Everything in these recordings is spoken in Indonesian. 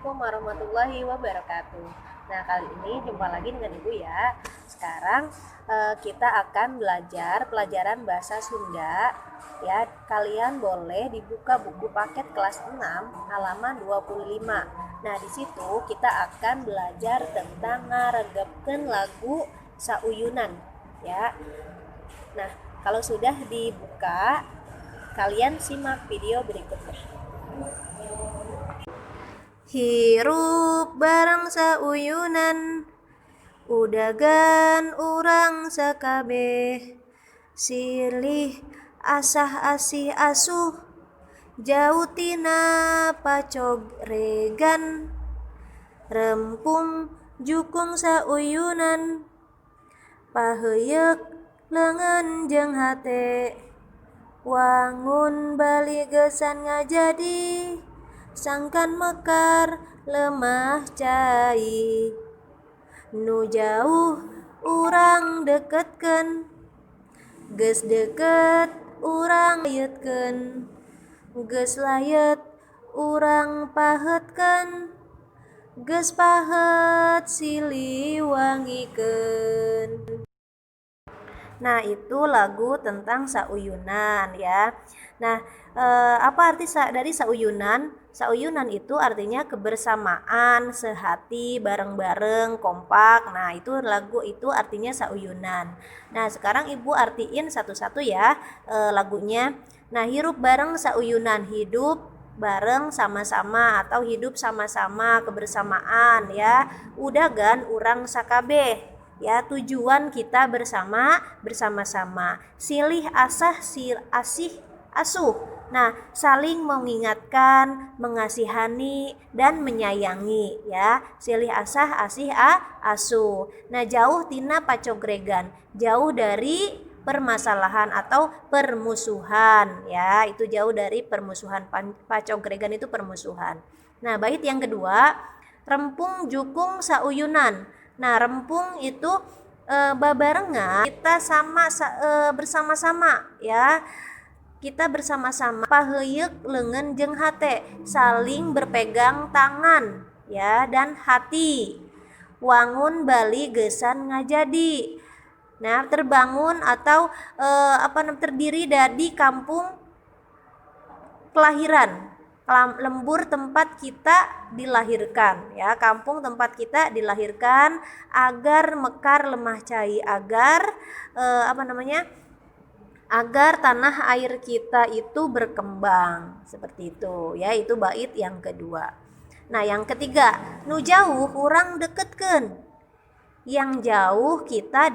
Assalamualaikum warahmatullahi wabarakatuh. Nah, kali ini jumpa lagi dengan Ibu ya. Sekarang kita akan belajar pelajaran bahasa Sunda. Ya, kalian boleh dibuka buku paket kelas 6 halaman 25. Nah, di situ kita akan belajar tentang ngaregepkeun lagu sauyunan ya. Nah, kalau sudah dibuka, kalian simak video berikutnya. Hirup bareng sauyunan, udagan urang sakabeh, silih asah asih asuh, jauh tina pacog regan, rempung jukung sauyunan, paheyeuk leungeun jeung hate, wangun bali geusan ngajadi, sangkan mekar lemah cai, nu jauh urang deketkeun, geus deket urang layetkeun, geus layet urang pahetkeun, geus pahet silih wangikeun. Nah, itu lagu tentang sauyunan ya. Nah, apa arti dari sauyunan? Sauyunan itu artinya kebersamaan, sehati, bareng-bareng, kompak. Nah, itu lagu itu artinya sauyunan. Nah, sekarang Ibu artiin satu-satu ya lagunya. Nah, hirup bareng sauyunan, hidup bareng sama-sama atau hidup sama-sama, kebersamaan ya. Udagan urang sakabeh ya, tujuan kita bersama-sama. Silih asah asih asuh. Nah, saling mengingatkan, mengasihani dan menyayangi ya. Silih asah asih asuh. Nah, jauh tina pacogregan, jauh dari permasalahan atau permusuhan ya. Itu jauh dari permusuhan. Pacogregan itu permusuhan. Nah, bait yang kedua, rempung jukung sauyunan. Nah, rempung itu babarengan, kita bersama-sama ya. Kita bersama-sama, paheyeuk leungeun jeung hate, saling berpegang tangan ya, dan hati. Wangun bali geusan ngajadi. Nah, terbangun atau terdiri dari kampung kelahiran, lembur tempat kita dilahirkan ya, kampung tempat kita dilahirkan, agar mekar lemah cai, agar agar tanah air kita itu berkembang, seperti itu ya. Itu bait yang kedua. Nah, yang ketiga, nu jauh urang deketkeun, yang jauh kita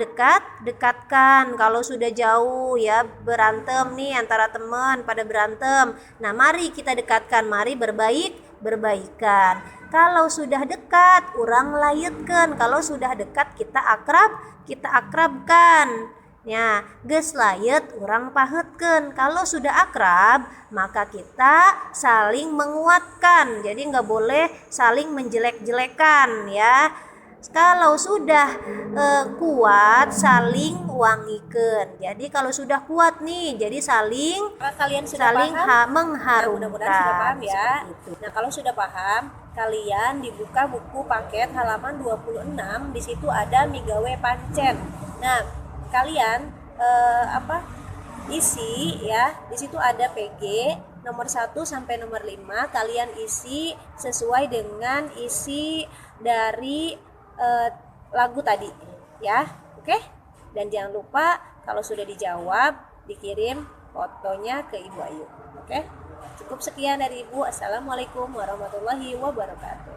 dekatkan. Kalau sudah jauh ya, berantem nih antara teman pada berantem, nah mari kita dekatkan, mari berbaikan. Kalau sudah dekat urang layetkeun, kalau sudah dekat kita akrabkan ya. Geus layet urang pahetkeun. Kalau sudah akrab maka kita saling menguatkan, jadi nggak boleh saling menjelek-jelekan ya. Kalau sudah kuat saling wangikeun. Jadi kalau sudah kuat nih, jadi saling mengharumkan. Mudah-mudahan sudah paham ya. Nah, kalau sudah paham, kalian dibuka buku paket halaman 26, di situ ada migawe pancen. Nah, kalian isi ya. Di situ ada PG nomor 1 sampai nomor 5, kalian isi sesuai dengan isi dari lagu tadi ya. Oke? Dan jangan lupa kalau sudah dijawab dikirim fotonya ke Ibu Ayu. Oke? Cukup sekian dari Ibu. Assalamualaikum warahmatullahi wabarakatuh.